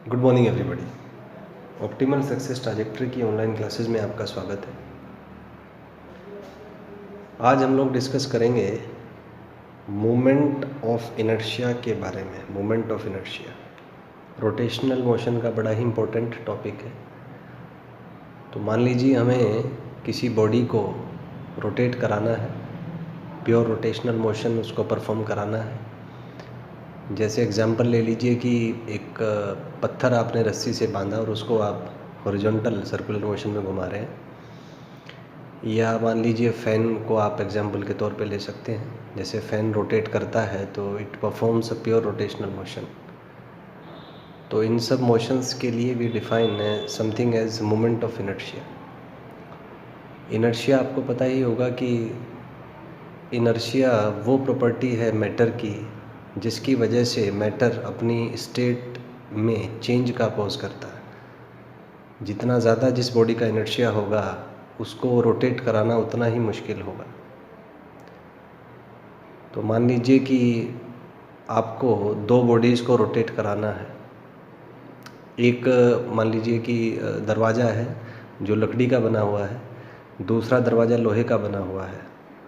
Good morning everybody. Optimal success trajectory की online classes में आपका स्वागत है। आज हम लोग डिस्कस करेंगे मोमेंट ऑफ इनर्शिया के बारे में। Moment of inertia rotational motion का बड़ा ही इम्पोर्टेंट टॉपिक है। तो मान लीजिए हमें किसी बॉडी को रोटेट कराना है, प्योर रोटेशनल मोशन उसको परफॉर्म कराना है। जैसे एग्जांपल ले लीजिए कि एक पत्थर आपने रस्सी से बांधा और उसको आप हॉरिजॉन्टल सर्कुलर मोशन में घुमा रहे हैं, या मान लीजिए फ़ैन को आप एग्जांपल के तौर पे ले सकते हैं। जैसे फ़ैन रोटेट करता है तो it performs a pure rotational motion. तो इन सब मोशंस के लिए we define something as moment of inertia. Inertia आपको पता ही होगा कि इनर्शिया वो प्रॉपर्टी है मैटर की जिसकी वजह से मैटर अपनी स्टेट में चेंज का अपोज करता है। जितना ज़्यादा जिस बॉडी का इनर्शिया होगा उसको रोटेट कराना उतना ही मुश्किल होगा। तो मान लीजिए कि आपको दो बॉडीज़ को रोटेट कराना है। एक मान लीजिए कि दरवाज़ा है जो लकड़ी का बना हुआ है, दूसरा दरवाज़ा लोहे का बना हुआ है।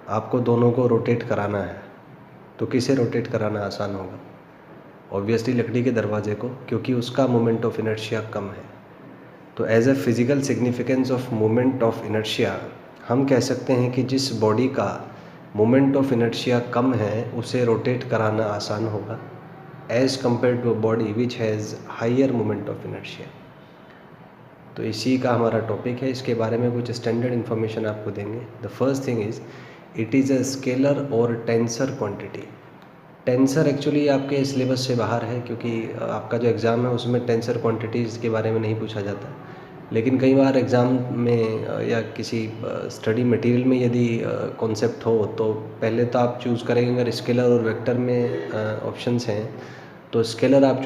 आपको दोनों को रोटेट कराना है, तो किसे रोटेट कराना आसान होगा? ऑब्वियसली लकड़ी के दरवाजे को, क्योंकि उसका मोमेंट ऑफ इनर्शिया कम है। तो as a physical significance of moment of inertia हम कह सकते हैं कि जिस बॉडी का मोमेंट ऑफ इनर्शिया कम है उसे रोटेट कराना आसान होगा as compare to a body which has higher moment of inertia. तो इसी का हमारा टॉपिक है। इसके बारे में कुछ स्टैंडर्ड इन्फॉर्मेशन आपको देंगे। The first thing is it is a scalar और टेंसर क्वांटिटी। टेंसर एक्चुअली आपके सिलेबस से बाहर है, क्योंकि आपका जो एग्ज़ाम है उसमें टेंसर क्वांटिटीज़ के बारे में नहीं पूछा जाता। लेकिन कई बार एग्ज़ाम में या किसी स्टडी मटेरियल में यदि कॉन्सेप्ट हो तो पहले तो आप चूज़ करेंगे। अगर स्केलर और वेक्टर में ऑप्शंस हैं तो स्केलर आप